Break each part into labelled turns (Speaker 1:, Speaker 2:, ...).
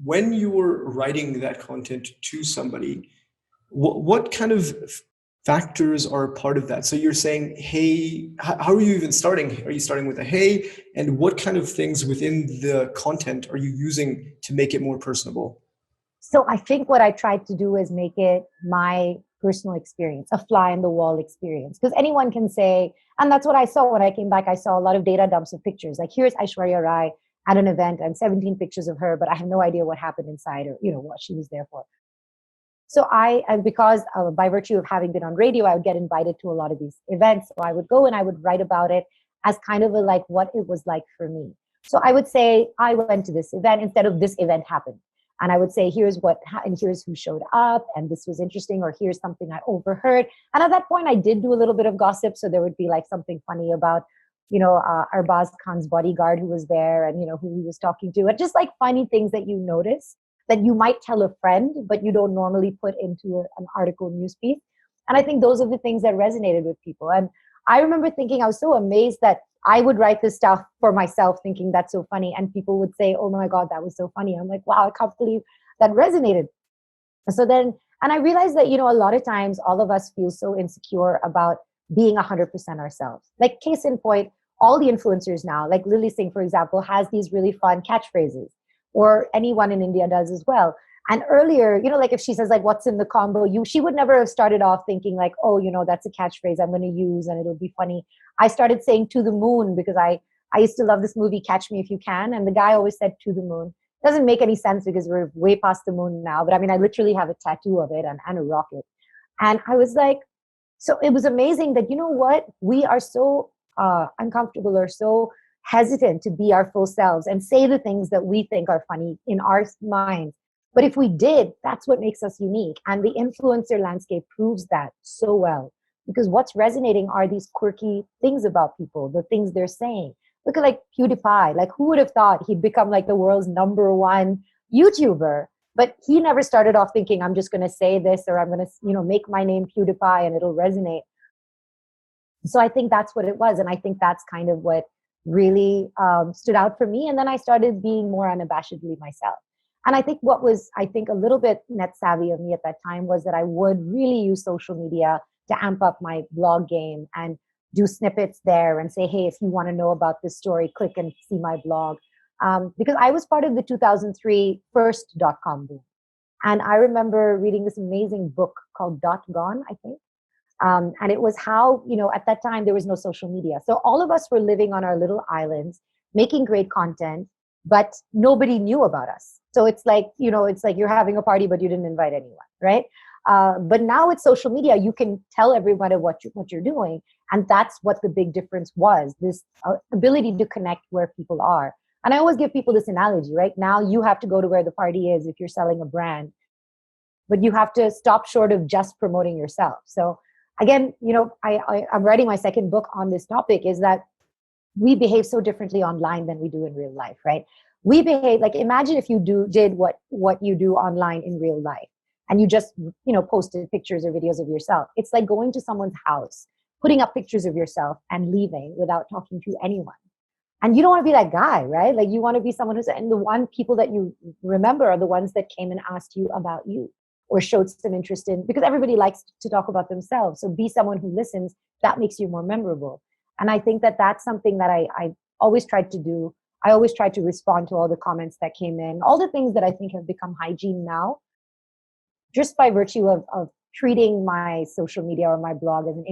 Speaker 1: when you were writing that content to somebody, what kind of factors are part of that? So you're saying, hey, how are you even starting? Are you starting with a hey? And what kind of things within the content are you using to make it more personable?
Speaker 2: So I think what I tried to do is make it my personal experience, a fly in the wall experience. Because anyone can say, and that's what I saw when I came back. I saw a lot of data dumps of pictures. Like, here's Aishwarya Rai at an event and 17 pictures of her, but I have no idea what happened inside or, what she was there for. So and because by virtue of having been on radio, I would get invited to a lot of these events. So I would go and I would write about it as kind of like what it was like for me. So I would say, I went to this event instead of this event happened. And I would say, and here's who showed up, and this was interesting, or here's something I overheard. And at that point, I did do a little bit of gossip. So there would be like something funny about, Arbaz Khan's bodyguard who was there and, who he was talking to. And just like funny things that you notice that you might tell a friend, but you don't normally put into an article news piece. And I think those are the things that resonated with people. And I remember thinking, I was so amazed that I would write this stuff for myself thinking that's so funny. And people would say, oh my God, that was so funny. I'm like, wow, I can't believe that resonated. So then, and I realized that, a lot of times all of us feel so insecure about being 100% ourselves. Like, case in point, all the influencers now, like Lily Singh, for example, has these really fun catchphrases, or anyone in India does as well. And earlier, like if she says like, what's in the combo, she would never have started off thinking like, oh, that's a catchphrase I'm going to use and it'll be funny. I started saying to the moon because I used to love this movie, Catch Me If You Can. And the guy always said to the moon. Doesn't make any sense because we're way past the moon now. But I mean, I literally have a tattoo of it and a rocket. And I was like, so it was amazing that, we are so uncomfortable or so hesitant to be our full selves and say the things that we think are funny in our minds. But if we did, that's what makes us unique. And the influencer landscape proves that so well, because what's resonating are these quirky things about people, the things they're saying. Look at like PewDiePie. Like, who would have thought he'd become like the world's #1 YouTuber? But he never started off thinking, I'm just going to say this, or I'm going to, make my name PewDiePie and it'll resonate. So I think that's what it was. And I think that's kind of what really stood out for me. And then I started being more unabashedly myself. And I think what was, a little bit net savvy of me at that time was that I would really use social media to amp up my blog game and do snippets there and say, hey, if you want to know about this story, click and see my blog. Because I was part of the 2003 first .com boom. And I remember reading this amazing book called .gone, I think. And it was how, at that time, there was no social media. So all of us were living on our little islands, making great content, but nobody knew about us. So it's like, you're having a party, but you didn't invite anyone, right? But now with social media, you can tell everybody what you're doing. And that's what the big difference was, this ability to connect where people are. And I always give people this analogy, right? Now you have to go to where the party is if you're selling a brand, but you have to stop short of just promoting yourself. So again, I'm writing my second book on this topic, is that we behave so differently online than we do in real life, right? We behave like, imagine if you did what you do online in real life and you just, posted pictures or videos of yourself. It's like going to someone's house, putting up pictures of yourself and leaving without talking to anyone. And you don't want to be that guy, right? Like, you want to be someone and the people that you remember are the ones that came and asked you about you or showed some interest in, because everybody likes to talk about themselves. So be someone who listens. That makes you more memorable. And I think that that's something that I always tried to do. I always tried to respond to all the comments that came in, all the things that I think have become hygiene now, just by virtue of treating my social media or my blog as an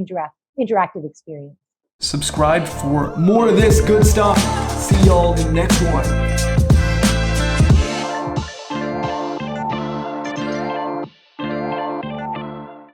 Speaker 2: interactive experience.
Speaker 1: Subscribe for more of this good stuff. See y'all in the next one.